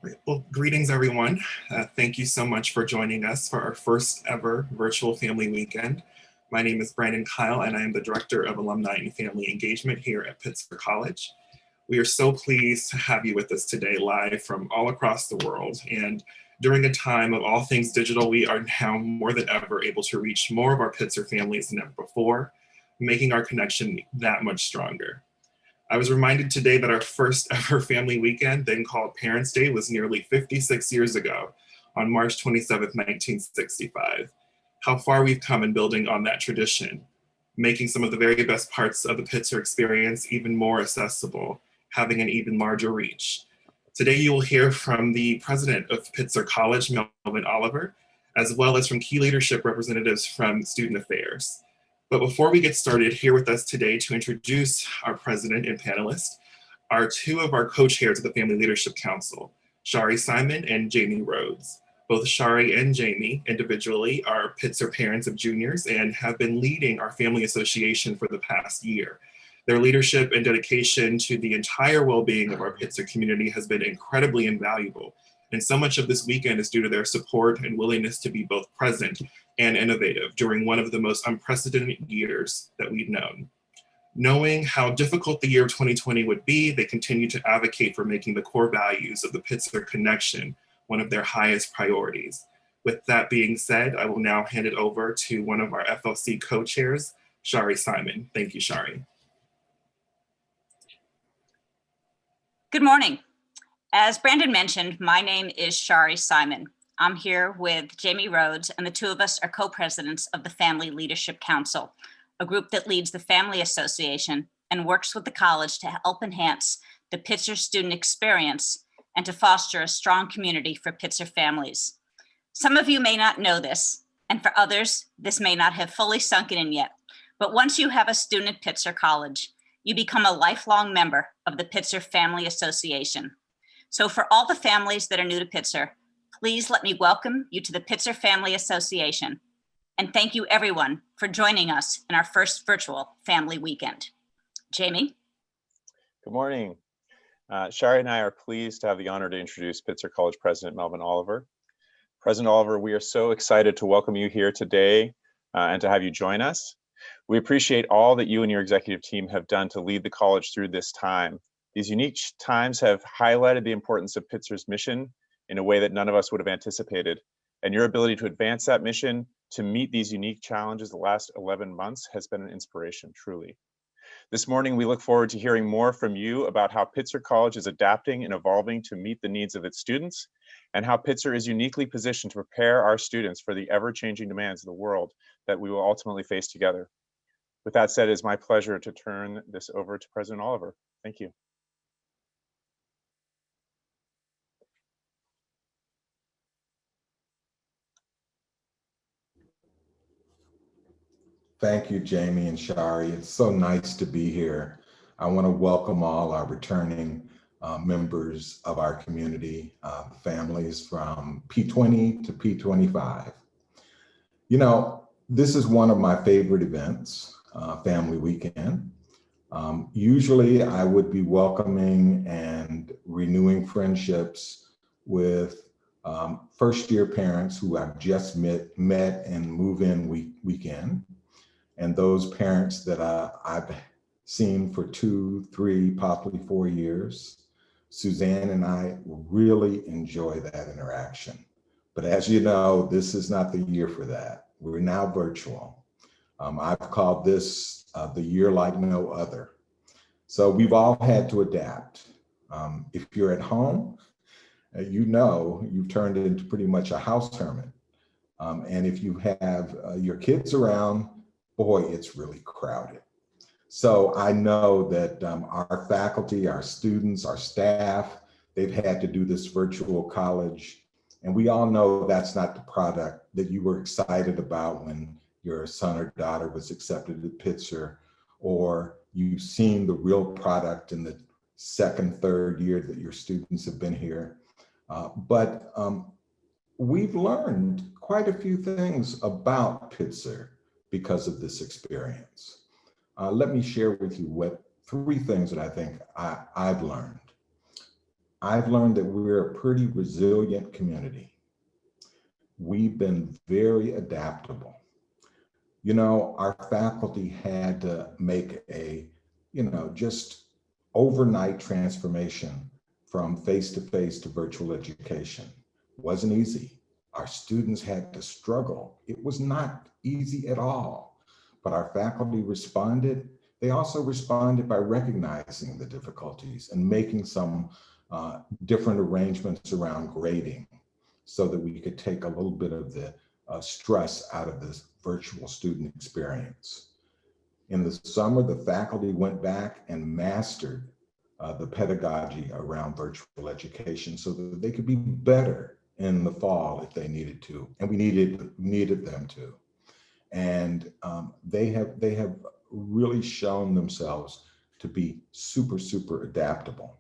Great. Well, greetings everyone. Thank you so much for joining us for our first ever virtual family weekend. My name is Brandon Kyle and I am the Director of Alumni and Family Engagement here at Pitzer College. We are so pleased to have you with us today live from all across the world. And during a time of all things digital, we are now more than ever able to reach more of our Pitzer families than ever before, making our connection that much stronger. I was reminded today that our first ever family weekend, then called Parents' Day, was nearly 56 years ago on March 27th, 1965. How far we've come in building on that tradition, making some of the very best parts of the Pitzer experience even more accessible, having an even larger reach. Today you will hear from the president of Pitzer College, Melvin, as well as from key leadership representatives from Student Affairs. But before we get started, here with us today to introduce our president and panelists are two of our co-chairs of the Family Leadership Council, Shari Simon and Jamie Rhodes. Both Shari and Jamie individually are Pitzer parents of juniors and have been leading our family association for the past year. Their leadership and dedication to the entire well-being of our Pitzer community has been incredibly invaluable. And so much of this weekend is due to their support and willingness to be both present and innovative during one of the most unprecedented years that we've known. Knowing how difficult the year of 2020 would be, they continue to advocate for making the core values of the Pitzer connection one of their highest priorities. With that being said, I will now hand it over to one of our FLC co-chairs, Shari Simon. Thank you, Shari. Good morning. As Brandon mentioned, my name is Shari Simon. I'm here with Jamie Rhodes, and the two of us are co-presidents of the Family Leadership Council, a group that leads the Family Association and works with the college to help enhance the Pitzer student experience and to foster a strong community for Pitzer families. Some of you may not know this, and for others, this may not have fully sunken in yet, but once you have a student at Pitzer College, you become a lifelong member of the Pitzer Family Association. So for all the families that are new to Pitzer, please let me welcome you to the Pitzer Family Association. And thank you everyone for joining us in our first virtual family weekend. Jamie? Good morning. Shari and I are pleased to have the honor to introduce Pitzer College President Melvin Oliver. President Oliver, we are so excited to welcome you here today and to have you join us. We appreciate all that you and your executive team have done to lead the college through this time. These unique times have highlighted the importance of Pitzer's mission in a way that none of us would have anticipated. And your ability to advance that mission to meet these unique challenges the last 11 months has been an inspiration, truly. This morning, we look forward to hearing more from you about how Pitzer College is adapting and evolving to meet the needs of its students, and how Pitzer is uniquely positioned to prepare our students for the ever-changing demands of the world that we will ultimately face together. With that said, it is my pleasure to turn this over to President Oliver. Thank you. Thank you, Jamie and Shari. It's so nice to be here. I want to welcome all our returning members of our community, families from P20 to P25. You know, this is one of my favorite events, Family Weekend. Usually I would be welcoming and renewing friendships with first-year parents who I've just met and move-in weekend. And those parents that I've seen for 2, 3, possibly 4 years. Suzanne and I really enjoy that interaction. But as you know, this is not the year for that. We're now virtual. I've called this the year like no other. So we've all had to adapt. If you're at home, you know you've turned into pretty much a house hermit. And if you have your kids around, boy, it's really crowded. So I know that our faculty, our students, our staff, they've had to do this virtual college. And we all know that's not the product that you were excited about when your son or daughter was accepted at Pitzer, or you've seen the real product in the second, third year that your students have been here. But we've learned quite a few things about Pitzer because of this experience. Let me share with you 3 things that I think I've learned. I've learned that we're a pretty resilient community. We've been very adaptable. You know, our faculty had to make a, just overnight transformation from face-to-face to virtual education. It wasn't easy. Our students had to struggle. It was not easy at all, but our faculty responded. They also responded by recognizing the difficulties and making some different arrangements around grading so that we could take a little bit of the stress out of this virtual student experience. In the summer, the faculty went back and mastered the pedagogy around virtual education so that they could be better in the fall if they needed to, and we needed them to. And they have really shown themselves to be super adaptable.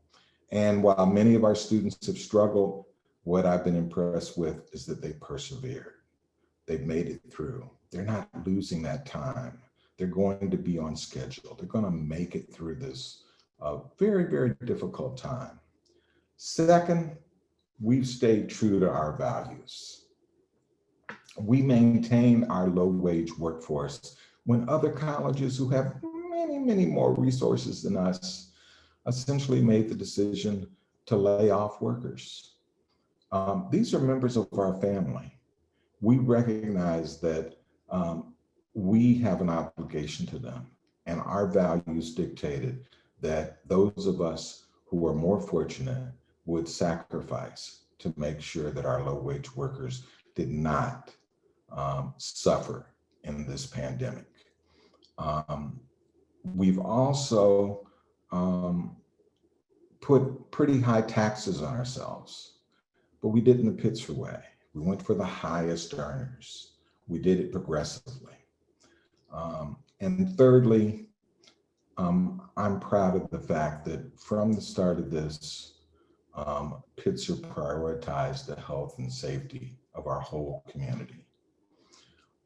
And while many of our students have struggled, what I've been impressed with is that they persevered. They've made it through. They're not losing that time. They're going to be on schedule. They're going to make it through this very difficult time. Second, we've stayed true to our values. We maintain our low-wage workforce when other colleges who have many more resources than us essentially made the decision to lay off workers. These are members of our family. We recognize that we have an obligation to them, and our values dictated that those of us who are more fortunate would sacrifice to make sure that our low-wage workers did not suffer in this pandemic. We've also put pretty high taxes on ourselves, but we did it in the Pitzer way. We went for the highest earners. We did it progressively. And thirdly, I'm proud of the fact that from the start of this, Pitzer prioritized the health and safety of our whole community.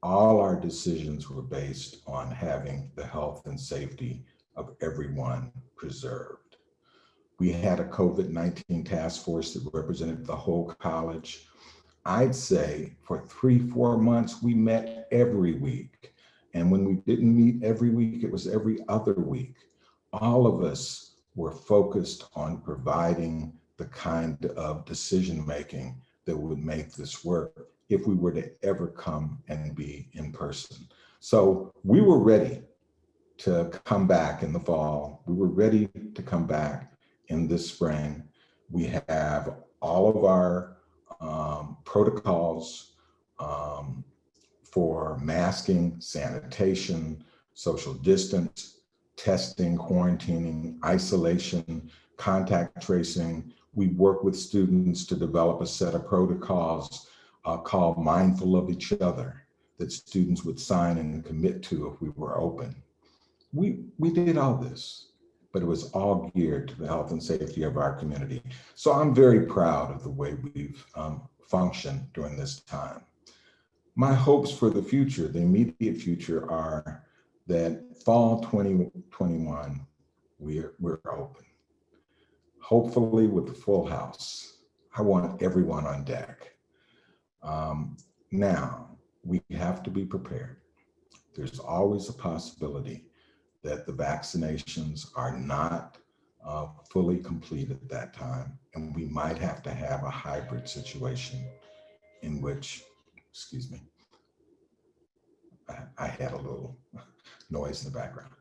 All our decisions were based on having the health and safety of everyone preserved. We had a COVID-19 task force that represented the whole college. I'd say for 3-4 months, we met every week. And when we didn't meet every week, it was every other week. All of us were focused on providing the kind of decision-making that would make this work if we were to ever come and be in person. So we were ready to come back in the fall. We were ready to come back in this spring. We have all of our protocols for masking, sanitation, social distance, testing, quarantining, isolation, contact tracing. We work with students to develop a set of protocols called Mindful of Each Other that students would sign and commit to if we were open. We did all this, but it was all geared to the health and safety of our community. So I'm very proud of the way we've functioned during this time. My hopes for the future, the immediate future, are that fall 2021, we're open. Hopefully with the full house. I want everyone on deck. Now, we have to be prepared. There's always a possibility that the vaccinations are not fully complete at that time, and we might have to have a hybrid situation in which, excuse me, I had a little noise in the background.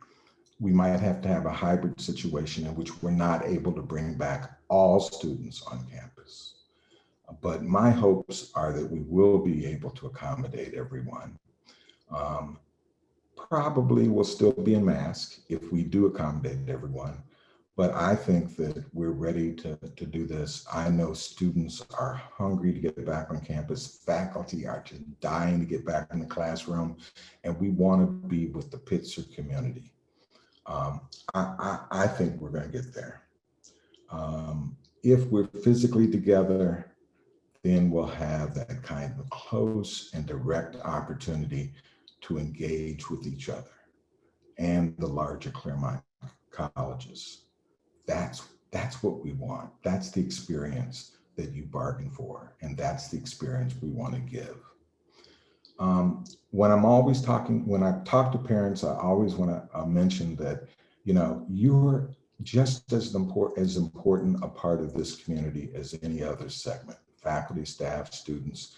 We might have to have a hybrid situation in which we're not able to bring back all students on campus. But my hopes are that we will be able to accommodate everyone. Probably will still be in mask if we do accommodate everyone, but I think that we're ready to do this. I know students are hungry to get back on campus. Faculty are just dying to get back in the classroom, and we want to be with the Pitzer community. I think we're going to get there. If we're physically together, then we'll have that kind of close and direct opportunity to engage with each other and the larger Claremont colleges. That's That's what we want. That's the experience that you bargain for, and that's the experience we want to give. When I talk to parents, I always want to mention that, you're just as important a part of this community as any other segment: faculty, staff, students,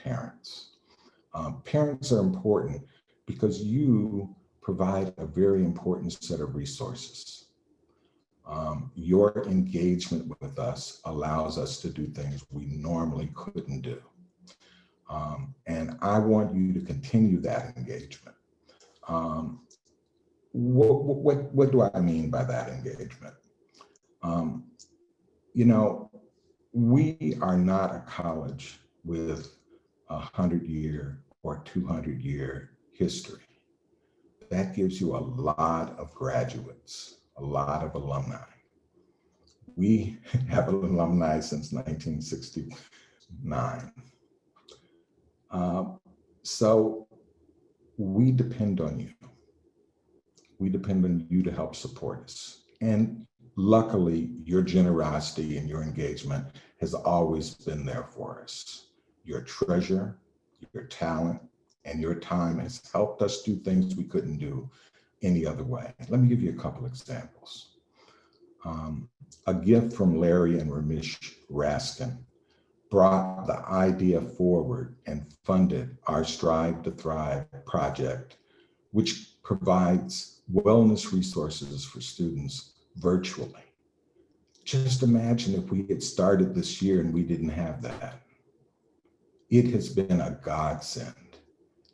parents. Parents are important because you provide a very important set of resources. Your engagement with us allows us to do things we normally couldn't do. And I want you to continue that engagement. What do I mean by that engagement? We are not a college with 100-year or 200-year history. That gives you a lot of graduates, a lot of alumni. We have alumni since 1969. So we depend on you. We depend on you to help support us. And luckily, your generosity and your engagement has always been there for us. Your treasure, your talent, and your time has helped us do things we couldn't do any other way. Let me give you a couple examples. A gift from Larry and Ramesh Raskin brought the idea forward and funded our Strive to Thrive project, which provides wellness resources for students virtually. Just imagine if we had started this year and we didn't have that. It has been a godsend,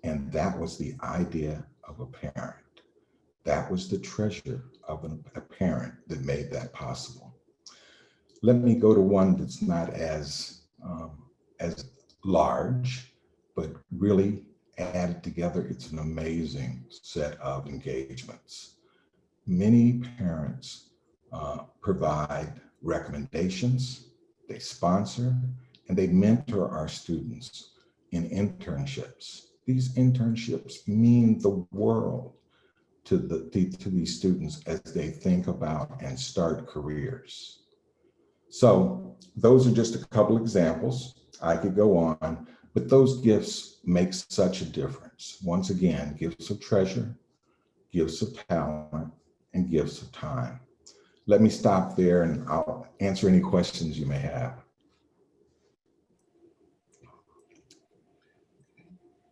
and that was the idea of a parent. That was the treasure of a parent that made that possible. Let me go to one that's not as large, but really added together, it's an amazing set of engagements. Many parents provide recommendations, they sponsor, and they mentor our students in internships. These internships mean the world to these students as they think about and start careers. So those are just a couple examples. I could go on, but those gifts make such a difference. Once again, gifts of treasure, gifts of talent, and gifts of time. Let me stop there and I'll answer any questions you may have.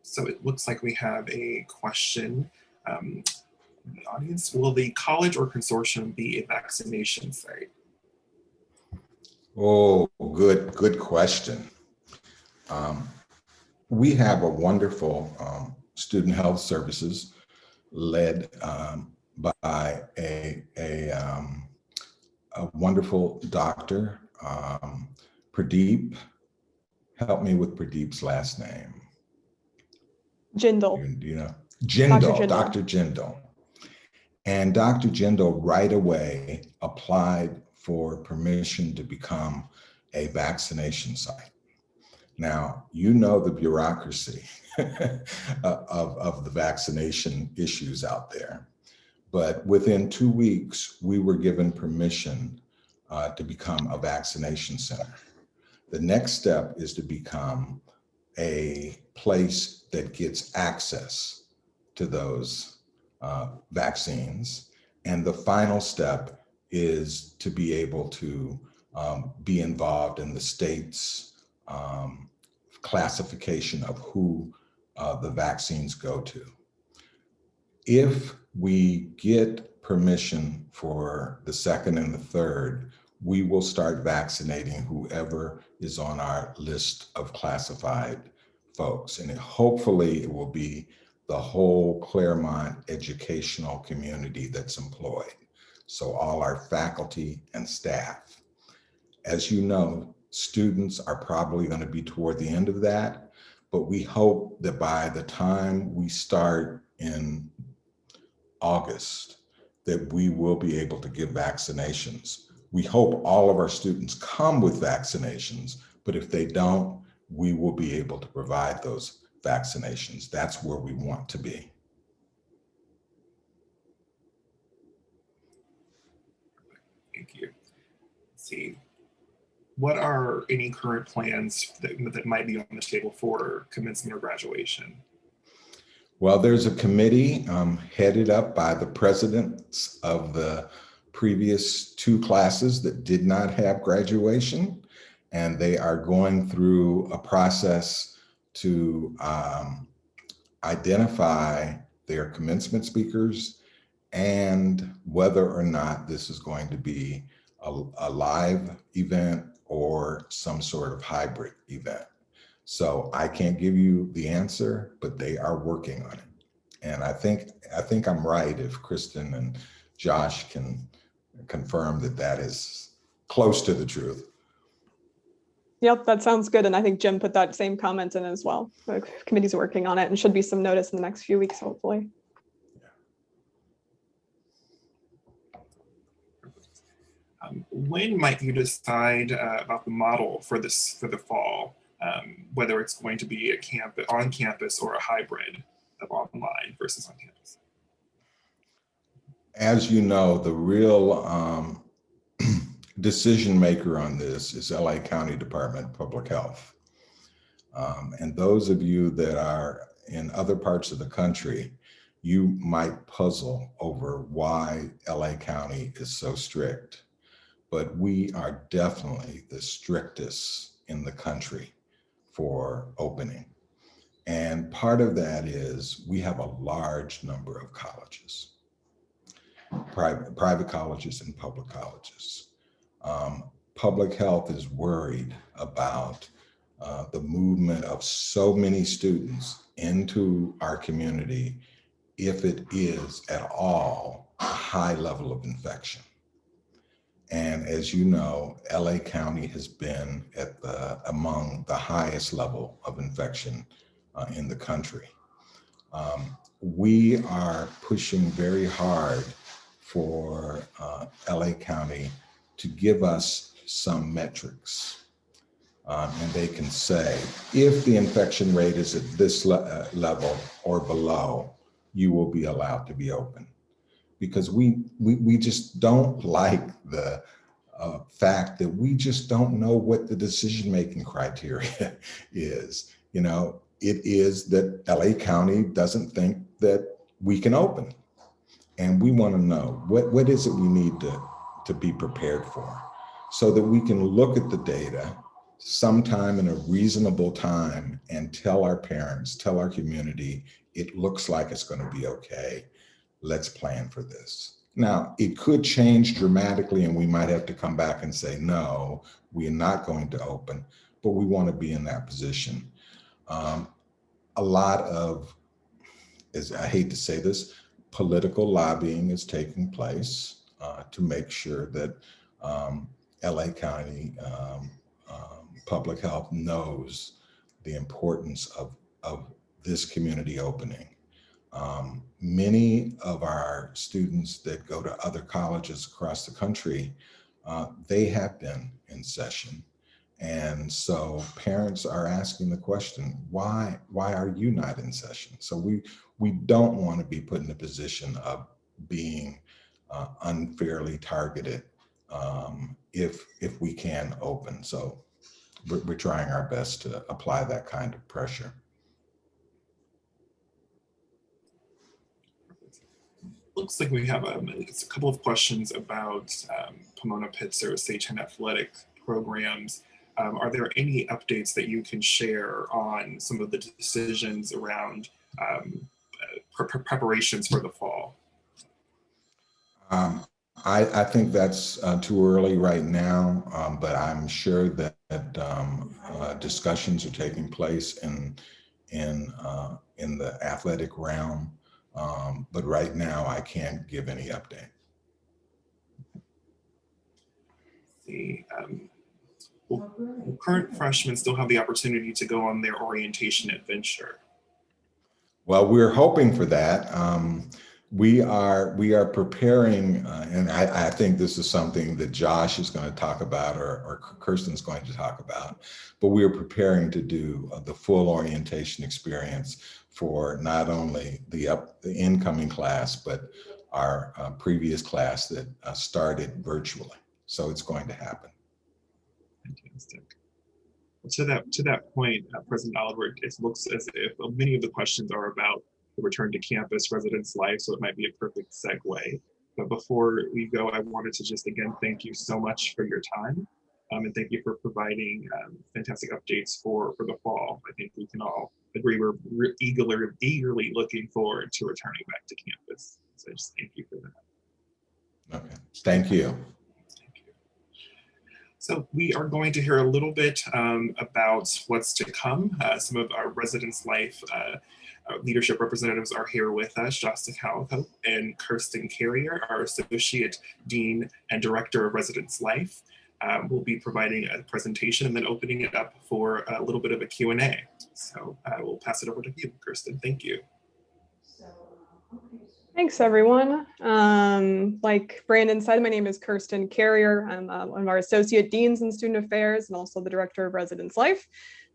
So it looks like we have a question in the audience. Will the college or consortium be a vaccination site? Oh, good question. We have a wonderful student health services led by a wonderful doctor, Pradeep. Help me with Pradeep's last name. Jindal. You know, Jindal, Dr. Jindal. And Dr. Jindal right away applied for permission to become a vaccination site. Now, you know the bureaucracy of the vaccination issues out there, but within 2 weeks, we were given permission to become a vaccination center. The next step is to become a place that gets access to those vaccines. And the final step is to be able to be involved in the state's classification of who the vaccines go to. If we get permission for the second and the third, we will start vaccinating whoever is on our list of classified folks. And hopefully it will be the whole Claremont educational community that's employed. So all our faculty and staff. As you know, students are probably going to be toward the end of that, but we hope that by the time we start in August, that we will be able to give vaccinations. We hope all of our students come with vaccinations, but if they don't, we will be able to provide those vaccinations. That's where we want to be. Thank you. see. What are any current plans that might be on the table for commencement or graduation? Well, there's a committee headed up by the presidents of the previous 2 classes that did not have graduation, and they are going through a process to identify their commencement speakers and whether or not this is going to be a live event or some sort of hybrid event. So I can't give you the answer, but they are working on it. And I think I'm right if Kristen and Josh can confirm that that is close to the truth. Yep, that sounds good. And I think Jim put that same comment in as well. The committee's working on it and should be some notice in the next few weeks, hopefully. When might you decide about the model for the fall, whether it's going to be on campus or a hybrid of online versus on campus? As you know, the real decision maker on this is LA County Department of Public Health. And those of you that are in other parts of the country, you might puzzle over why LA County is so strict. But we are definitely the strictest in the country for opening. And part of that is we have a large number of colleges, private colleges and public colleges. Public health is worried about the movement of so many students into our community if it is at all a high level of infection. And as you know, LA County has been at among the highest level of infection in the country. We are pushing very hard for LA County to give us some metrics. And they can say, if the infection rate is at this level or below, you will be allowed to be open. Because we just don't like the fact that we just don't know what the decision-making criteria is. You know, it is that LA County doesn't think that we can open. And we want to know what is it we need to be prepared for so that we can look at the data sometime in a reasonable time and tell our parents, tell our community, it looks like it's going to be okay. Let's plan for this. Now, it could change dramatically and we might have to come back and say, no, we are not going to open, but we want to be in that position. A lot of, I hate to say this, political lobbying is taking place to make sure that LA County Public Health knows the importance of this community opening. Many of our students that go to other colleges across the country, they have been in session. And so parents are asking the question, why are you not in session? So we don't want to be put in a position of being unfairly targeted if we can open. So we're trying our best to apply that kind of pressure. Looks like we have a couple of questions about Pomona Pitzer State 10 athletic programs. Are there any updates that you can share on some of the decisions around preparations for the fall? I think that's too early right now, but I'm sure that discussions are taking place in the athletic realm. But right now, I can't give any update. Will current freshmen still have the opportunity to go on their orientation adventure? Well, we're hoping for that. We are preparing, and I think this is something that Josh is going to talk about or Kirsten's going to talk about, but we are preparing to do the full orientation experience for not only the incoming class, but our previous class that started virtually. So it's going to happen. Fantastic. To that point, President Oliver, it looks as if many of the questions are about the return to campus, residence life, so it might be a perfect segue. But before we go, I wanted to just again thank you so much for your time, and thank you for providing fantastic updates for the fall. I think we can all agree we're eagerly looking forward to returning back to campus. So just thank you for that. Okay, thank you. So we are going to hear a little bit about what's to come. Some of our residence life leadership representatives are here with us, Josta Calico and Kirsten Carrier, our Associate Dean and Director of Residence Life. We'll be providing a presentation and then opening it up for a little bit of a Q&A. So I will pass it over to you, Kirsten. Thank you. Thanks, everyone. Like Brandon said, my name is Kirsten Carrier. I'm one of our Associate Deans in Student Affairs and also the Director of Residence Life.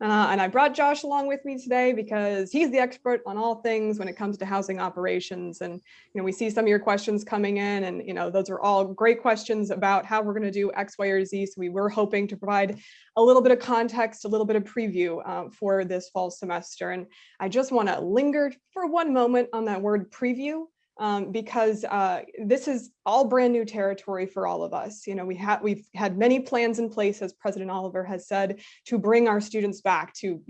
And I brought Josh along with me today because he's the expert on all things when it comes to housing operations. And we see some of your questions coming in, and those are all great questions about how we're going to do X, Y, or Z. So we were hoping to provide a little bit of context, a little bit of preview for this fall semester. And I just want to linger for one moment on that word preview. Because this is all brand new territory for all of us. We've had many plans in place, as President Oliver has said, to bring our students back to,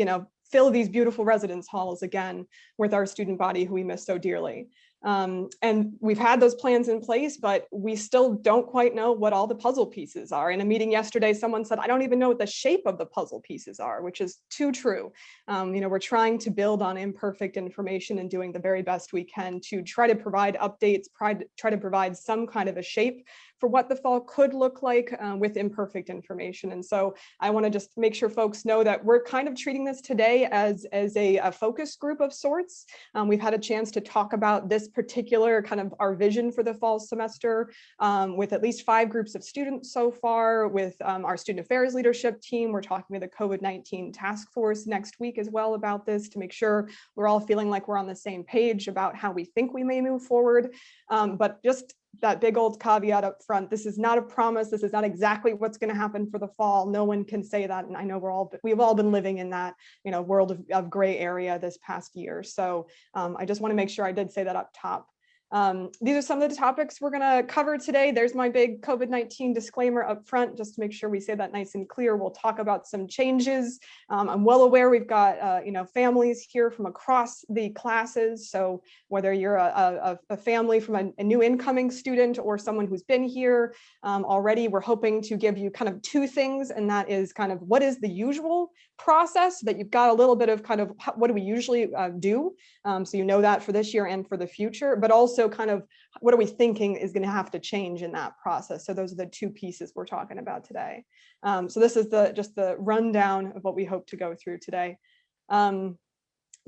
fill these beautiful residence halls again with our student body who we miss so dearly. And we've had those plans in place, but we still don't quite know what all the puzzle pieces are. In a meeting yesterday, someone said, I don't even know what the shape of the puzzle pieces are, which is too true. We're trying to build on imperfect information and doing the very best we can to try to provide updates, try to provide some kind of a shape for what the fall could look like with imperfect information. And so I want to just make sure folks know that we're kind of treating this today as a focus group of sorts. We've had a chance to talk about this particular kind of our vision for the fall semester with at least 5 groups of students so far. With our student affairs leadership team, we're talking with the COVID-19 task force next week as well about this to make sure we're all feeling like we're on the same page about how we think we may move forward. But just that big old caveat up front, this is not a promise. This is not exactly what's going to happen for the fall. No one can say that. And I know we've all been living in that, world of gray area this past year. So I just want to make sure I did say that up top. These are some of the topics we're going to cover today. There's my big COVID-19 disclaimer up front, just to make sure we say that nice and clear. We'll talk about some changes. I'm well aware we've got families here from across the classes. So whether you're a family from a new incoming student or someone who's been here already, we're hoping to give you kind of 2 things, and that is kind of what is the usual process, so that you've got a little bit of kind of what do we usually do, so you know that for this year and for the future, but also kind of what are we thinking is going to have to change in that process. So those are the 2 pieces we're talking about today. So this is just the rundown of what we hope to go through today.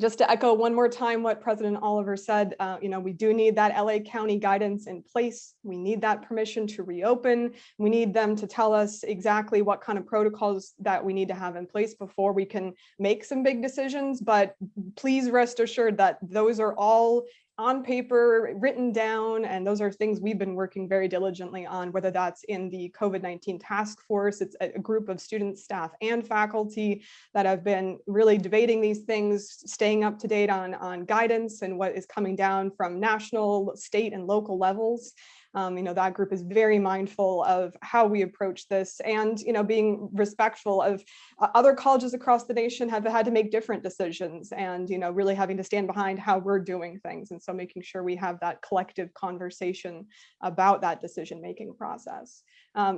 Just to echo one more time what President Oliver said, we do need that LA County guidance in place. We need that permission to reopen. We need them to tell us exactly what kind of protocols that we need to have in place before we can make some big decisions. But please rest assured that those are all on paper, written down, and those are things we've been working very diligently on, whether that's in the COVID-19 task force. It's a group of students, staff, and faculty that have been really debating these things, staying up to date on guidance and what is coming down from national, state, and local levels. That group is very mindful of how we approach this, and being respectful of other colleges across the nation have had to make different decisions, and really having to stand behind how we're doing things. And so making sure we have that collective conversation about that decision-making process.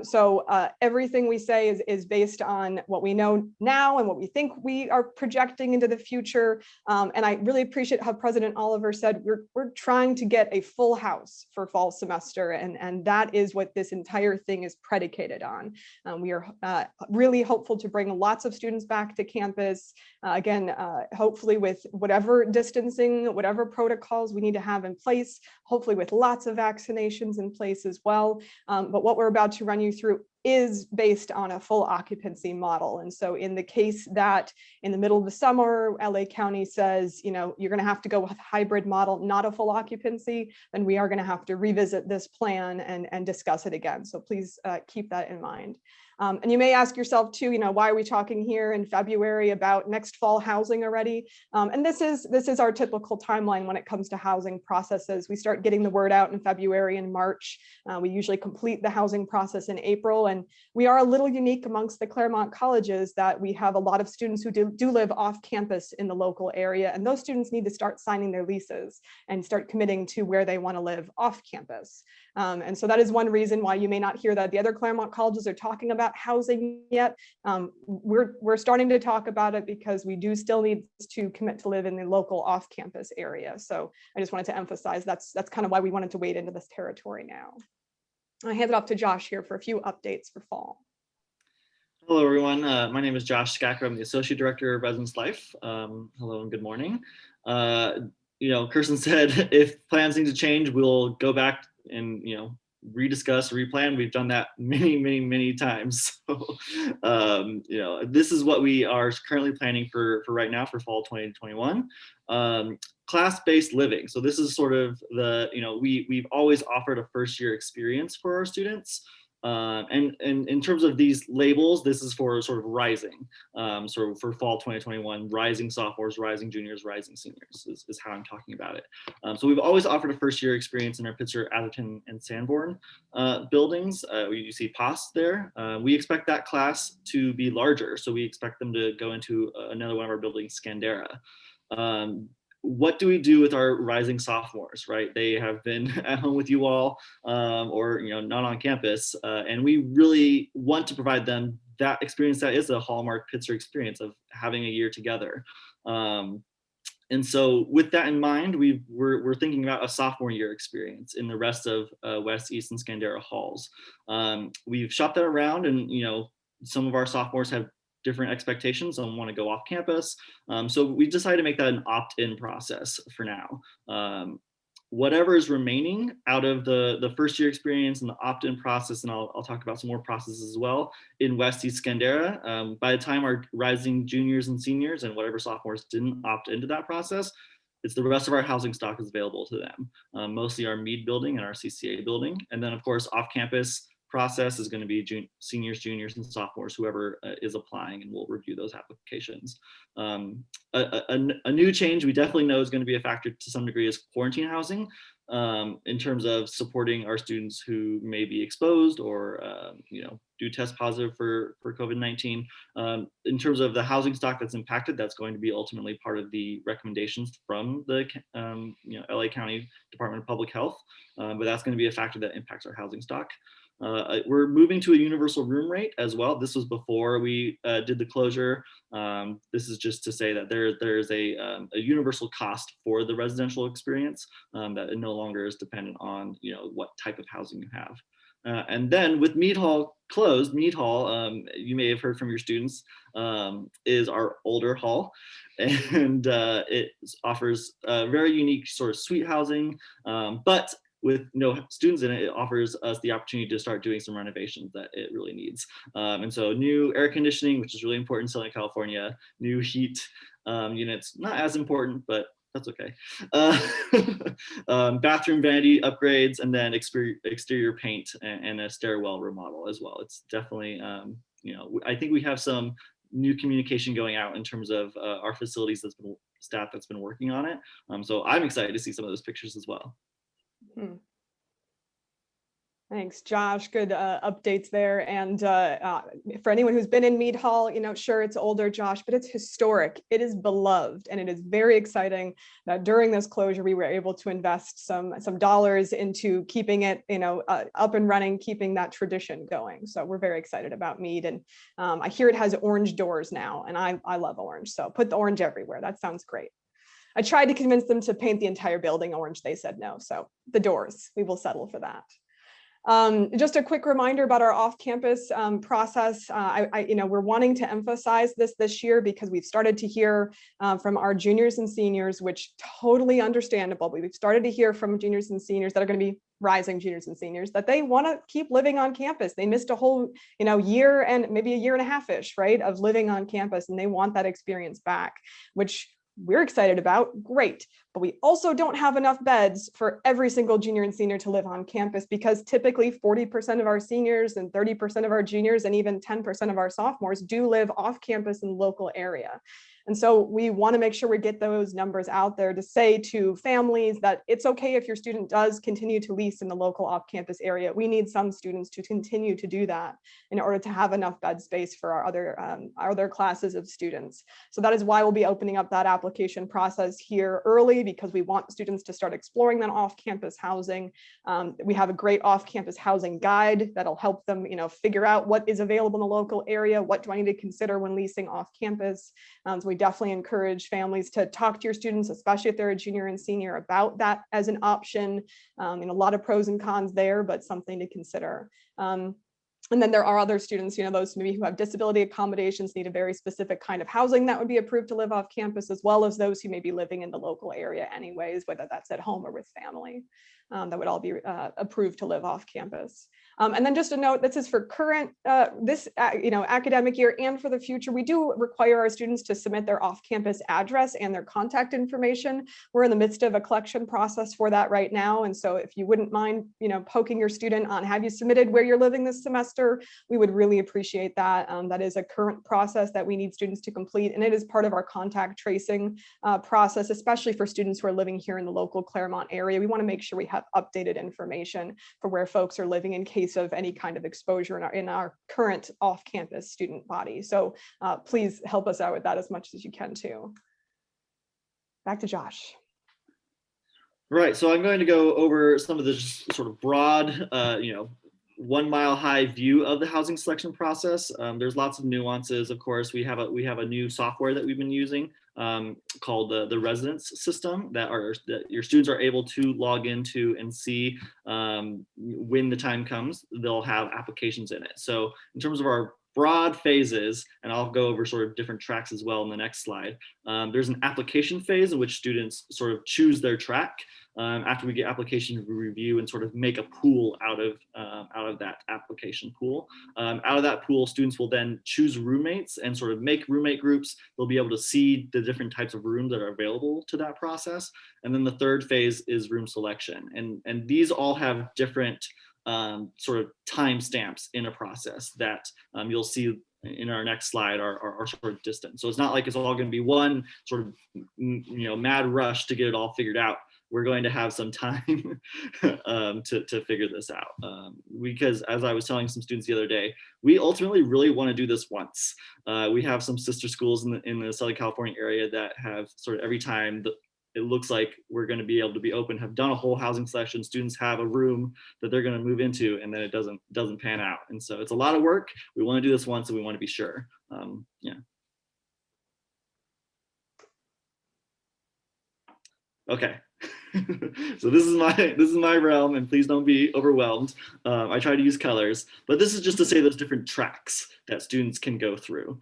So everything we say is based on what we know now and what we think we are projecting into the future. And I really appreciate how President Oliver said we're trying to get a full house for fall semester, and that is what this entire thing is predicated on. We are really hopeful to bring lots of students back to campus, again, hopefully with whatever distancing, whatever protocols we need to have in place, hopefully with lots of vaccinations in place as well. But what we're about to run you through is based on a full occupancy model. And so in the case that in the middle of the summer, LA County says, you're going to have to go with a hybrid model, not a full occupancy, then we are going to have to revisit this plan and discuss it again. So please keep that in mind. And you may ask yourself too, why are we talking here in February about next fall housing already? And this is our typical timeline when it comes to housing processes. We start getting the word out in February and March. We usually complete the housing process in April, and we are a little unique amongst the Claremont colleges that we have a lot of students who do live off campus in the local area, and those students need to start signing their leases and start committing to where they want to live off campus. And so that is one reason why you may not hear that the other Claremont colleges are talking about housing yet. We're starting to talk about it because we do still need to commit to live in the local off-campus area. So I just wanted to emphasize that's kind of why we wanted to wade into this territory now. I hand it off to Josh here for a few updates for fall. Hello, everyone. My name is Josh Skacker. I'm the Associate Director of Residence Life. Hello and good morning. Kirsten said if plans need to change, we'll go back and rediscuss, replan. We've done that many times. So, this is what we are currently planning for right now for fall 2021. Class-based living. So this is sort of the, we've always offered a first year experience for our students. And in terms of these labels, this is for sort of rising, sort of for fall 2021, rising sophomores, rising juniors, rising seniors is how I'm talking about it. So we've always offered a first year experience in our Pitzer, Atherton, and Sanborn buildings. You see POS there. We expect that class to be larger. So we expect them to go into another one of our buildings, Scandera. What do we do with our rising sophomores, right? They have been at home with you all or not on campus. And we really want to provide them that experience that is a hallmark Pitzer experience of having a year together. And so with that in mind, we're thinking about a sophomore year experience in the rest of West, East, and Scandera halls. We've shopped that around and some of our sophomores have different expectations and want to go off campus. So we decided to make that an opt-in process for now. Whatever is remaining out of the first year experience and the opt-in process, and I'll talk about some more processes as well, in West East Scandera, by the time our rising juniors and seniors and whatever sophomores didn't opt into that process, it's the rest of our housing stock is available to them. Mostly our Mead building and our CCA building. And then of course, off-campus process is going to be seniors, juniors, and sophomores, whoever is applying, and we'll review those applications. A new change we definitely know is going to be a factor to some degree is quarantine housing in terms of supporting our students who may be exposed or do test positive for COVID-19. In terms of the housing stock that's impacted, that's going to be ultimately part of the recommendations from the LA County Department of Public Health, but that's going to be a factor that impacts our housing stock. We're moving to a universal room rate as well. This was before we did the closure. This is just to say that there's a universal cost for the residential experience that it no longer is dependent on what type of housing you have. And then with Mead Hall closed, Mead Hall, you may have heard from your students, is our older hall, and it offers a very unique sort of suite housing, but with no students in it, it offers us the opportunity to start doing some renovations that it really needs. And so new air conditioning, which is really important in Southern California, new heat units, not as important, but that's okay. Bathroom vanity upgrades, and then exterior paint and a stairwell remodel as well. It's definitely, I think we have some new communication going out in terms of our facilities staff that's been working on it. So I'm excited to see some of those pictures as well. Thanks, Josh. Good updates there. And for anyone who's been in Mead Hall, sure, it's older, Josh, but it's historic. It is beloved, and it is very exciting that during this closure, we were able to invest some dollars into keeping it, up and running, keeping that tradition going. So we're very excited about Mead, and I hear it has orange doors now, and I love orange. So put the orange everywhere. That sounds great. I tried to convince them to paint the entire building orange. They said no. So the doors, we will settle for that. Just a quick reminder about our off-campus process. We're wanting to emphasize this year because we've started to hear from our juniors and seniors, which totally understandable. But we've started to hear from juniors and seniors that are going to be rising juniors and seniors that they want to keep living on campus. They missed a whole, year and maybe a year and a half-ish, right, of living on campus, and they want that experience back, which we're excited about. Great. but we also don't have enough beds for every single junior and senior to live on campus, because typically 40% of our seniors and 30% of our juniors and even 10% of our sophomores do live off campus in the local area. And so we want to make sure we get those numbers out there to say to families that it's okay if your student does continue to lease in the local off-campus area. We need some students to continue to do that in order to have enough bed space for our other classes of students. So that is why we'll be opening up that application process here early, because we want students to start exploring that off-campus housing. We have a great off-campus housing guide that'll help them, figure out what is available in the local area. What do I need to consider when leasing off-campus? So we definitely encourage families to talk to your students, especially if they're a junior and senior, about that as an option. A lot of pros and cons there, but something to consider. And then there are other students, those maybe who have disability accommodations, need a very specific kind of housing that would be approved to live off campus, as well as those who may be living in the local area anyways, whether that's at home or with family. That would all be approved to live off campus. And then just a note, this is for current, academic year and for the future. We do require our students to submit their off-campus address and their contact information. We're in the midst of a collection process for that right now. And so if you wouldn't mind, poking your student on, have you submitted where you're living this semester? We would really appreciate that. That is a current process that we need students to complete. And it is part of our contact tracing process, especially for students who are living here in the local Claremont area. We want to make sure we have updated information for where folks are living in case of any kind of exposure in our current off-campus student body. So please help us out with that as much as you can too. Back to Josh. Right, so I'm going to go over some of the sort of broad, 1 mile high view of the housing selection process. There's lots of nuances. Of course, we have a new software that we've been using called the residence system that your students are able to log into and see when the time comes. They'll have applications in it. So in terms of our broad phases, and I'll go over sort of different tracks as well in the next slide. There's an application phase in which students sort of choose their track. After we get application review and sort of make a pool out of that application pool. Out of that pool, students will then choose roommates and sort of make roommate groups. They'll be able to see the different types of rooms that are available to that process. And then the third phase is room selection. And these all have different sort of time stamps in a process that you'll see in our next slide are sort of distant. So it's not like it's all going to be one sort of mad rush to get it all figured out. We're going to have some time to figure this out because, as I was telling some students the other day, we ultimately really want to do this once. We have some sister schools in the Southern California area that have sort of every time it looks like we're going to be able to be open, have done a whole housing selection. Students have a room that they're going to move into, and then it doesn't pan out. And so it's a lot of work. We want to do this once, and we want to be sure. Yeah. Okay. So this is my realm, and please don't be overwhelmed. I try to use colors, but this is just to say those different tracks that students can go through.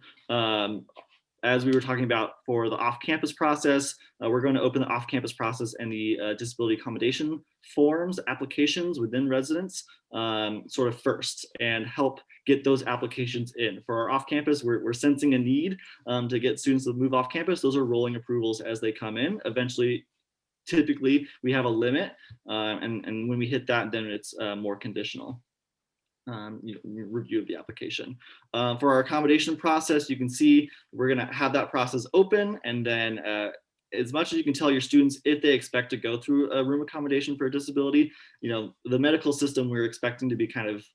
As we were talking about for the off-campus process, we're going to open the off-campus process and the disability accommodation forms, applications within residents sort of first, and help get those applications in. For our off-campus, we're sensing a need to get students to move off-campus. Those are rolling approvals as they come in. Eventually, typically, we have a limit, and when we hit that, then it's more conditional. Review of the application. For our accommodation process, you can see we're going to have that process open, and then as much as you can tell your students if they expect to go through a room accommodation for a disability, the medical system we're expecting to be kind of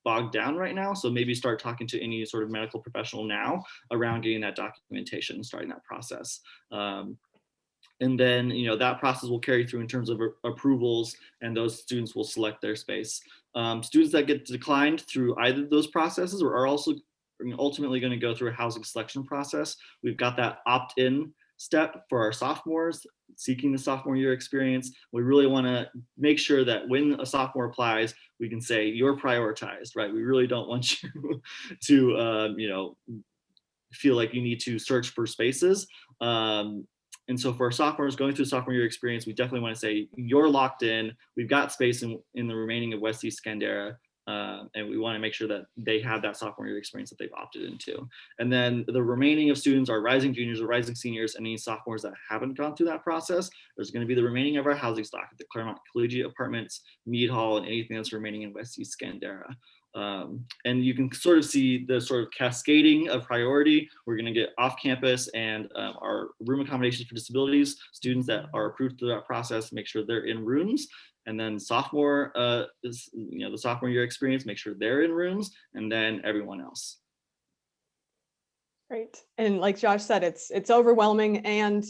bogged down right now. So maybe start talking to any sort of medical professional now around getting that documentation, starting that process. And then, that process will carry through in terms of approvals, and those students will select their space. Students that get declined through either of those processes are also ultimately going to go through a housing selection process. We've got that opt-in step for our sophomores seeking the sophomore year experience. We really want to make sure that when a sophomore applies, we can say you're prioritized, right? We really don't want you to, feel like you need to search for spaces. And so for our sophomores going through sophomore year experience, we definitely want to say you're locked in. We've got space in the remaining of West East Scandera. And we want to make sure that they have that sophomore year experience that they've opted into. And then the remaining of students are rising juniors or rising seniors, and any sophomores that haven't gone through that process. There's going to be the remaining of our housing stock at the Claremont Collegiate Apartments, Mead Hall, and anything that's remaining in West East Scandera. And you can sort of see the sort of cascading of priority. We're going to get off campus and our room accommodations for disabilities, students that are approved through that process, make sure they're in rooms. And then sophomore is, the sophomore year experience, make sure they're in rooms, and then everyone else. Great. And like Josh said, it's overwhelming and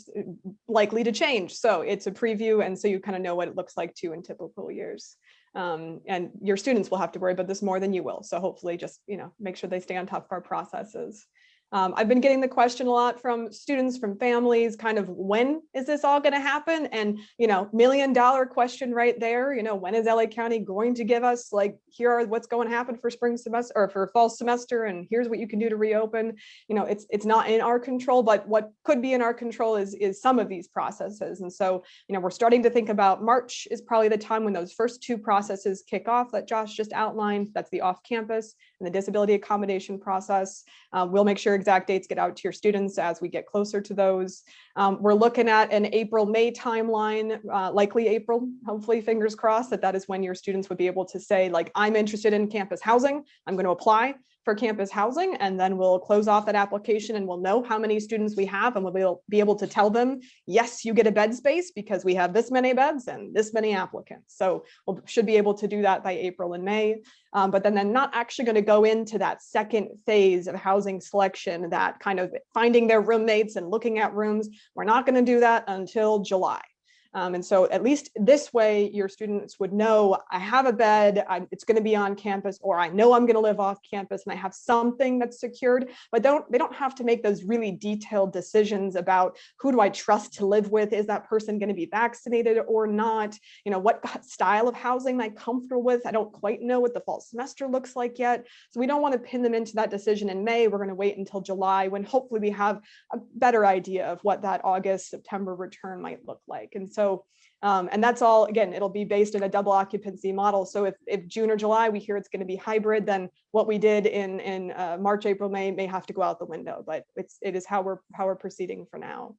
likely to change. So it's a preview. And so you kind of know what it looks like too in typical years. And your students will have to worry about this more than you will. So hopefully just, make sure they stay on top of our processes. I've been getting the question a lot from students, from families, kind of when is this all going to happen? And, $1 million question right there, when is LA County going to give us, like, here are what's going to happen for spring semester or for fall semester, and here's what you can do to reopen. It's not in our control, but what could be in our control is some of these processes. And so, we're starting to think about March is probably the time when those first two processes kick off that Josh just outlined. That's the off-campus and the disability accommodation process. We'll make sure exact dates get out to your students as we get closer to those. We're looking at an April-May timeline, likely April, hopefully fingers crossed that is when your students would be able to say, like, I'm interested in campus housing, I'm going to apply for campus housing, and then we'll close off that application and we'll know how many students we have, and we'll be able to tell them, yes, you get a bed space because we have this many beds and this many applicants. So we should be able to do that by April and May. But then they're not actually going to go into that second phase of housing selection, that kind of finding their roommates and looking at rooms. We're not going to do that until July. And so at least this way, your students would know, I have a bed, it's going to be on campus, or I know I'm going to live off campus and I have something that's secured, but they don't have to make those really detailed decisions about who do I trust to live with? Is that person going to be vaccinated or not? What style of housing am I comfortable with? I don't quite know what the fall semester looks like yet. So we don't want to pin them into that decision in May. We're going to wait until July, when hopefully we have a better idea of what that August, September return might look like. And so, and that's all, again, it'll be based in a double occupancy model. So if June or July, we hear it's going to be hybrid, then what we did in March, April, May have to go out the window, but it is how we're proceeding for now.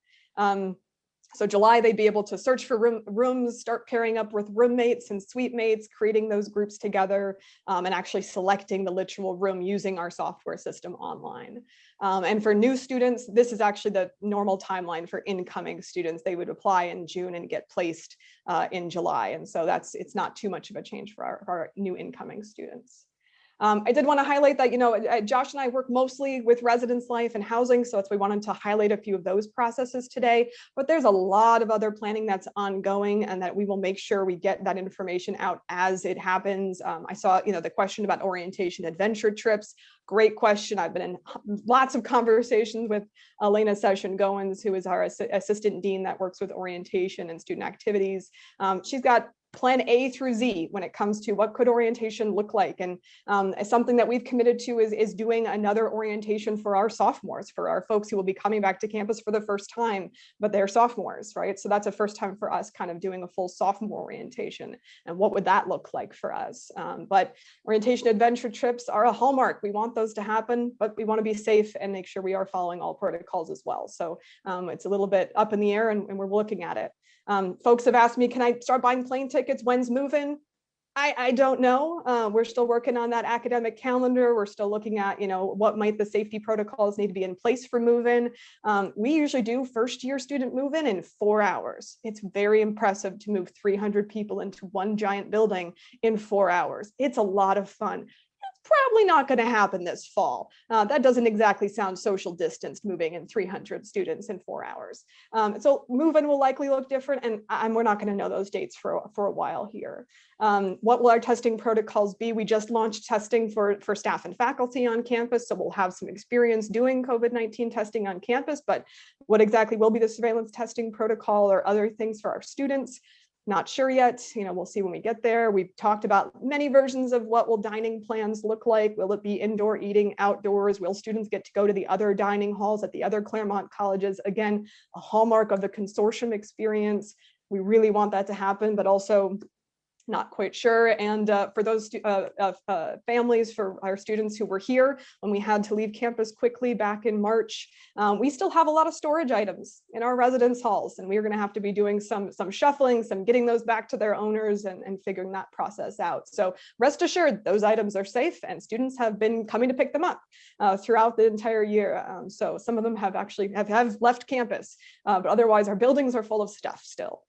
So July, they'd be able to search for rooms, start pairing up with roommates and suite mates, creating those groups together, and actually selecting the literal room using our software system online. And for new students, this is actually the normal timeline for incoming students. They would apply in June and get placed in July. And so it's not too much of a change for our new incoming students. I did want to highlight that, Josh and I work mostly with residence life and housing, so we wanted to highlight a few of those processes today, but there's a lot of other planning that's ongoing, and that we will make sure we get that information out as it happens. I saw, the question about orientation adventure trips. Great question. I've been in lots of conversations with Elena Session-Goins, who is our assistant dean that works with orientation and student activities. She's got plan A through Z when it comes to what could orientation look like. And something that we've committed to is doing another orientation for our sophomores, for our folks who will be coming back to campus for the first time, but they're sophomores, right? So that's a first time for us, kind of doing a full sophomore orientation. And what would that look like for us? But orientation adventure trips are a hallmark. We want those to happen, but we want to be safe and make sure we are following all protocols as well. So it's a little bit up in the air, and we're looking at it. Folks have asked me, can I start buying plane tickets? When's move-in? I don't know. We're still working on that academic calendar. We're still looking at, what might the safety protocols need to be in place for move-in. We usually do first-year student move-in in 4 hours. It's very impressive to move 300 people into one giant building in 4 hours. It's a lot of fun. Probably not going to happen this fall. That doesn't exactly sound social distanced, moving in 300 students in 4 hours. So move-in will likely look different, and we're not going to know those dates for a while here. What will our testing protocols be? We just launched testing for staff and faculty on campus, so we'll have some experience doing COVID-19 testing on campus, but what exactly will be the surveillance testing protocol or other things for our students? Not sure yet. We'll see when we get there. We've talked about many versions of what will dining plans look like. Will it be indoor eating, outdoors? Will students get to go to the other dining halls at the other Claremont colleges? Again, a hallmark of the consortium experience. We really want that to happen, but also, not quite sure. And for those families, for our students who were here when we had to leave campus quickly back in March, we still have a lot of storage items in our residence halls, and we're going to have to be doing some shuffling, some getting those back to their owners and figuring that process out. So rest assured, those items are safe, and students have been coming to pick them up throughout the entire year. So some of them have actually have left campus, but otherwise our buildings are full of stuff still,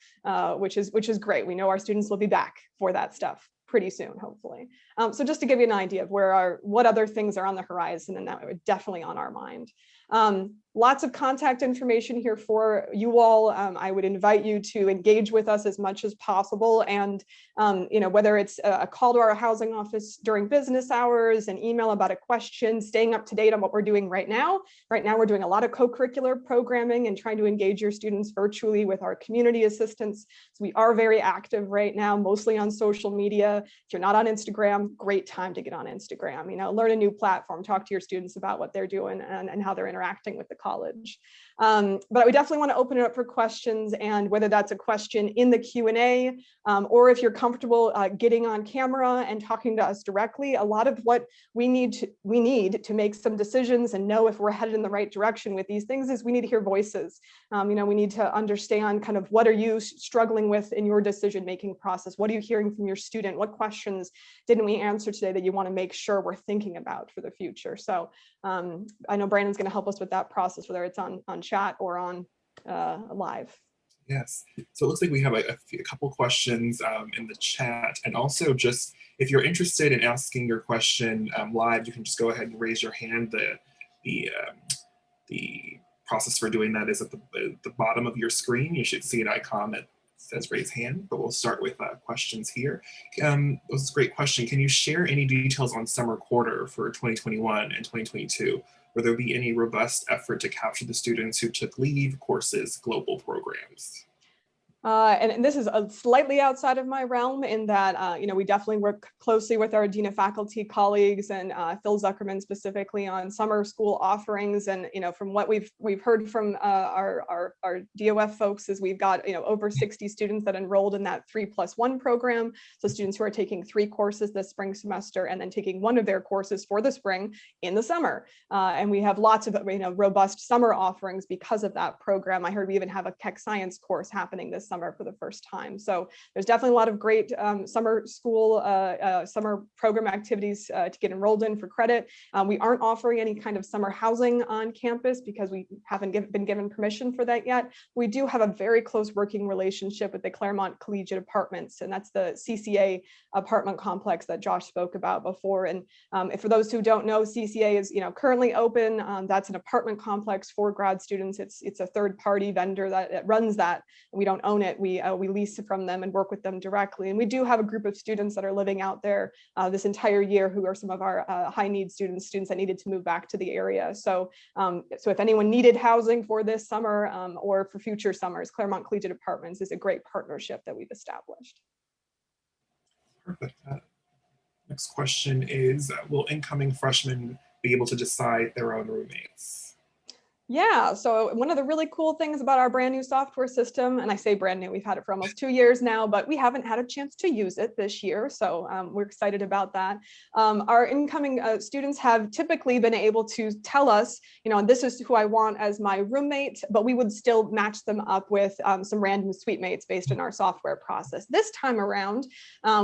which is great. We know our students will be back for that stuff pretty soon, hopefully. So just to give you an idea of what other things are on the horizon, and that are definitely on our mind. Lots of contact information here for you all. I would invite you to engage with us as much as possible. And, whether it's a call to our housing office during business hours, an email about a question, staying up to date on what we're doing right now. Right now, we're doing a lot of co-curricular programming and trying to engage your students virtually with our community assistants. So we are very active right now, mostly on social media. If you're not on Instagram, great time to get on Instagram. Learn a new platform, talk to your students about what they're doing and how they're interacting with the college. But we definitely want to open it up for questions, and whether that's a question in the Q&A, or if you're comfortable getting on camera and talking to us directly. A lot of what we need to make some decisions and know if we're headed in the right direction with these things is we need to hear voices. We need to understand kind of what are you struggling with in your decision-making process? What are you hearing from your student? What questions didn't we answer today that you want to make sure we're thinking about for the future? So I know Brandon's going to help us with that process, whether it's on chat or on live. Yes. So it looks like we have a couple questions in the chat, and also just if you're interested in asking your question live, you can just go ahead and raise your hand. The process for doing that is at the bottom of your screen. You should see an icon that says raise hand, but we'll start with questions here. This is a great question. Can you share any details on summer quarter for 2021 and 2022? Will there be any robust effort to capture the students who took leave, courses, global programs? And this is slightly outside of my realm in that, we definitely work closely with our Dean of Faculty colleagues and Phil Zuckerman specifically on summer school offerings. And, from what we've heard from our DOF folks is we've got, over 60 students that enrolled in that 3+1 program. So students who are taking 3 courses this spring semester and then taking one of their courses for the spring in the summer. And we have lots of, robust summer offerings because of that program. I heard we even have a Tech Science course happening this summer for the first time. So there's definitely a lot of great summer school, summer program activities to get enrolled in for credit. We aren't offering any kind of summer housing on campus because we haven't been given permission for that yet. We do have a very close working relationship with the Claremont Collegiate Apartments, and that's the CCA apartment complex that Josh spoke about before. And for those who don't know, CCA is currently open. That's an apartment complex for grad students. It's a third-party vendor that runs that. We don't own it. We lease from them and work with them directly. And we do have a group of students that are living out there this entire year who are some of our high need students that needed to move back to the area. So if anyone needed housing for this summer or for future summers, Claremont Collegiate Apartments is a great partnership that we've established. Perfect. Next question is, will incoming freshmen be able to decide their own roommates? Yeah, so one of the really cool things about our brand new software system, and I say brand new, we've had it for almost 2 years now, but we haven't had a chance to use it this year. So we're excited about that. Our incoming students have typically been able to tell us, this is who I want as my roommate, but we would still match them up with some random suite mates based on our software process. This time around,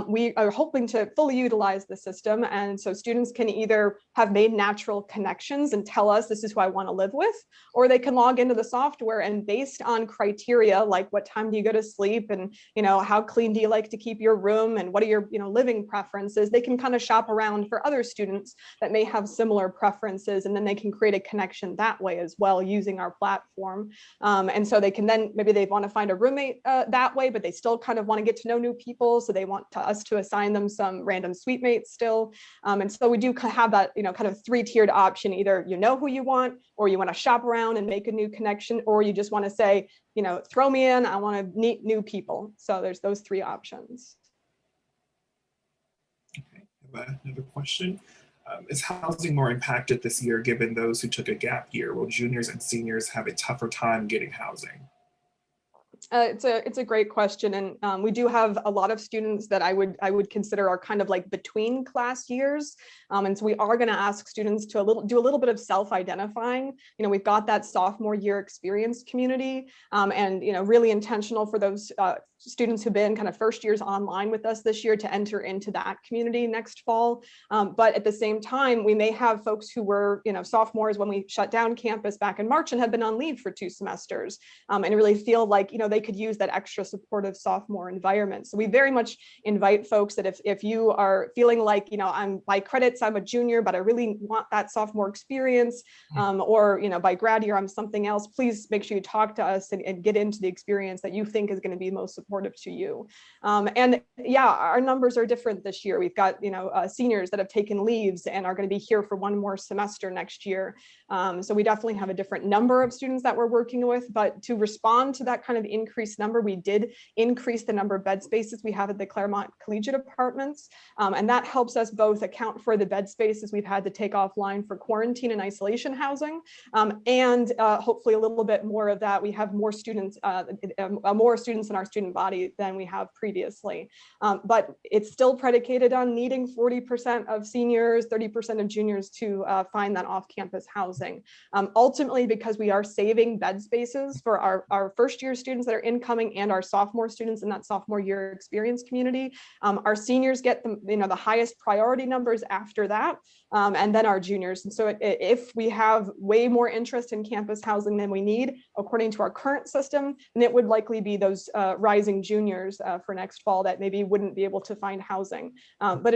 we are hoping to fully utilize the system. And so students can either have made natural connections and tell us this is who I want to live with, or they can log into the software and based on criteria like what time do you go to sleep and how clean do you like to keep your room and what are your living preferences, they can kind of shop around for other students that may have similar preferences, and then they can create a connection that way as well using our platform. And so they can then, maybe they want to find a roommate that way, but they still kind of want to get to know new people, so they want us to assign them some random suite mates still. And so we do have that kind of 3-tiered option: either who you want, or you want to shop around and make a new connection, or you just want to say, throw me in, I want to meet new people. So there's those 3 options. Okay, I have another question. Is housing more impacted this year given those who took a gap year? Will juniors and seniors have a tougher time getting housing? It's a great question, and we do have a lot of students that I would consider are kind of like between class years, and so we are going to ask students to do a little bit of self-identifying. We've got that sophomore year experience community, and really intentional for those students who've been kind of first years online with us this year to enter into that community next fall. But at the same time, we may have folks who were sophomores when we shut down campus back in March and have been on leave for 2 semesters, and really feel like they could use that extra supportive sophomore environment. So we very much invite folks that if you are feeling like I'm by credits I'm a junior, but I really want that sophomore experience, or by grad year I'm something else, please make sure you talk to us and get into the experience that you think is going to be most supportive to you. And yeah, our numbers are different this year. We've got seniors that have taken leaves and are going to be here for 1 more semester next year. So we definitely have a different number of students that we're working with, but to respond to that kind of increased number, we did increase the number of bed spaces we have at the Claremont Collegiate Apartments. And that helps us both account for the bed spaces we've had to take offline for quarantine and isolation housing. And hopefully a little bit more of that. We have more students in our student body than we have previously. But it's still predicated on needing 40% of seniors, 30% of juniors to find that off-campus housing. Ultimately, because we are saving bed spaces for our first year students that are incoming and our sophomore students in that sophomore year experience community, our seniors get the highest priority numbers after that, and then our juniors. And so if we have way more interest in campus housing than we need, according to our current system, then it would likely be those rising juniors for next fall that maybe wouldn't be able to find housing. But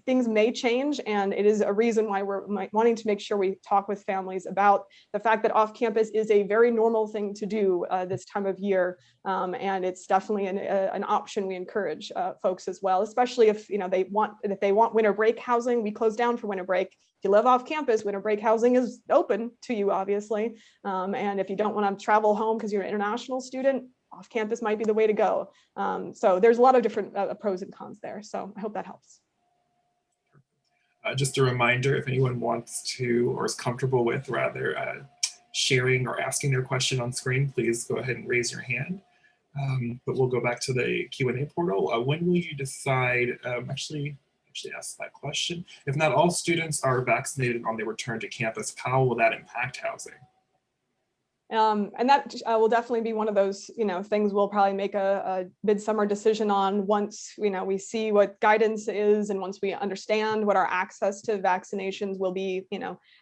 things may change, and it is a reason why we're wanting to make sure we talk with families about the fact that off-campus is a very normal thing to do this time of year, and it's definitely an option we encourage folks as well, especially if they want winter break housing. We close down for winter break. If you live off campus, winter break housing is open to you, obviously, and if you don't want to travel home because you're an international student, off campus might be the way to go. So there's a lot of different pros and cons there. So I hope that helps. Just a reminder, if anyone wants to or is comfortable with rather sharing or asking their question on screen, please go ahead and raise your hand. But we'll go back to the Q&A portal. When will you decide, actually ask that question. If not all students are vaccinated on their return to campus, how will that impact housing? And that will definitely be one of those, things we'll probably make a midsummer decision on once, we see what guidance is, and once we understand what our access to vaccinations will be,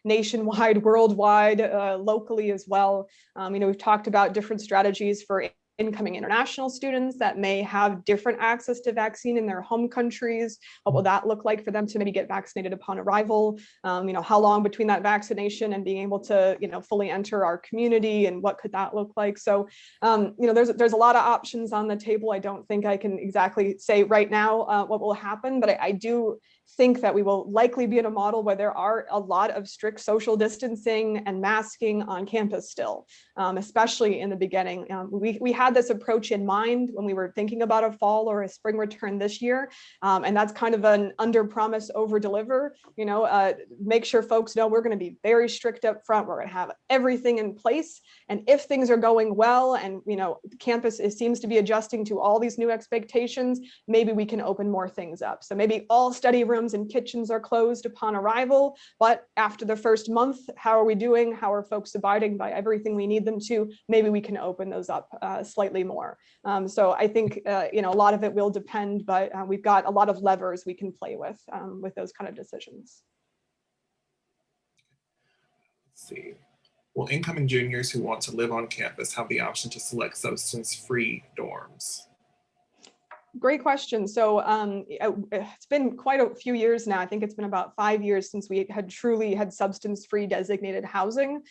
nationwide, worldwide, locally as well. We've talked about different strategies for incoming international students that may have different access to vaccine in their home countries. What will that look like for them to maybe get vaccinated upon arrival? How long between that vaccination and being able to, fully enter our community, and what could that look like? So, there's a lot of options on the table. I don't think I can exactly say right now what will happen, but I do think that we will likely be in a model where there are a lot of strict social distancing and masking on campus still, especially in the beginning. We had this approach in mind when we were thinking about a fall or a spring return this year, and that's kind of an under promise, over deliver. Make sure folks know we're going to be very strict up front. We're going to have everything in place, and if things are going well and campus seems to be adjusting to all these new expectations, maybe we can open more things up. So maybe all study rooms and kitchens are closed upon arrival, but after the first month, how are we doing? How are folks abiding by everything we need them to? Maybe we can open those up slightly more. So I think a lot of it will depend, but we've got a lot of levers we can play with those kind of decisions. Let's see. Will incoming juniors who want to live on campus have the option to select substance-free dorms? Great question. So it's been quite a few years now. I think it's been about 5 years since we had truly had substance-free designated housing.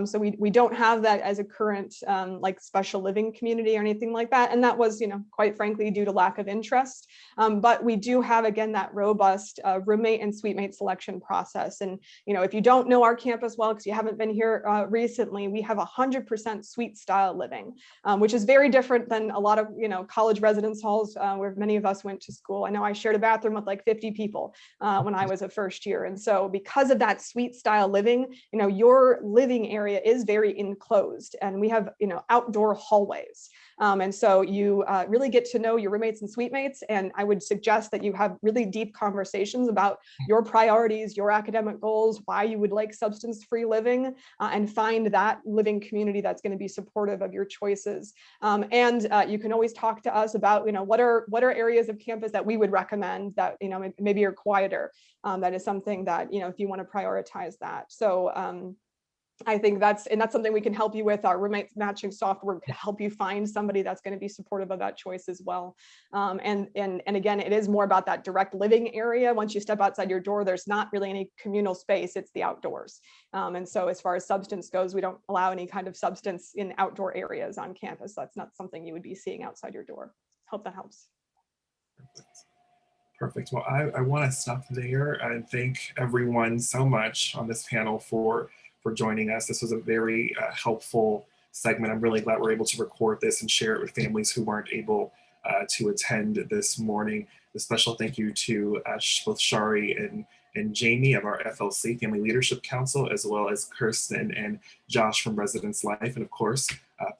So we don't have that as a current like special living community or anything like that. And that was, quite frankly, due to lack of interest. But we do have, again, that robust roommate and suite mate selection process. And, if you don't know our campus well, because you haven't been here recently, we have 100% suite style living, which is very different than a lot of, college residence halls where many of us went to school. I know I shared a bathroom with like 50 people when I was a first year. And so because of that suite style living, your living area is very enclosed, and we have, outdoor hallways. And so you really get to know your roommates and suite mates. And I would suggest that you have really deep conversations about your priorities, your academic goals, why you would like substance-free living, and find that living community that's going to be supportive of your choices. And you can always talk to us about, what are areas of campus that we would recommend that, maybe are quieter. That is something that, if you want to prioritize that. So I think that's something we can help you with. Our roommate matching software can help you find somebody that's going to be supportive of that choice as well. And again, it is more about that direct living area. Once you step outside your door, there's not really any communal space. It's the outdoors. And so as far as substance goes, we don't allow any kind of substance in outdoor areas on campus. That's not something you would be seeing outside your door. Hope that helps. Perfect. Well, I want to stop there and thank everyone so much on this panel for joining us. This was a very helpful segment. I'm really glad we're able to record this and share it with families who weren't able to attend this morning. A special thank you to both Shari and Jamie of our FLC Family Leadership Council, as well as Kirsten and Josh from Residence Life, and of course,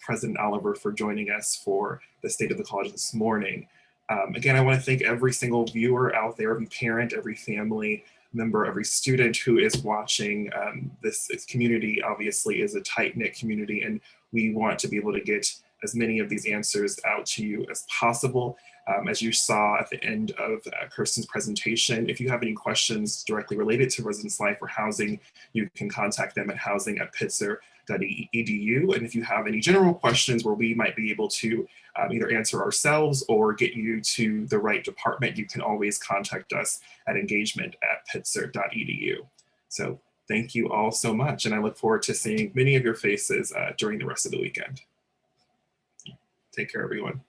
President Oliver for joining us for the State of the College this morning. Again, I want to thank every single viewer out there, every parent, every family member, every student who is watching. This community obviously is a tight-knit community, and we want to be able to get as many of these answers out to you as possible. As you saw at the end of Kirsten's presentation, if you have any questions directly related to residence life or housing, you can contact them at housing@pitzer.edu. And if you have any general questions where we might be able to either answer ourselves or get you to the right department, you can always contact us at engagement@pitzer.edu. So thank you all so much, and I look forward to seeing many of your faces during the rest of the weekend. Take care, everyone.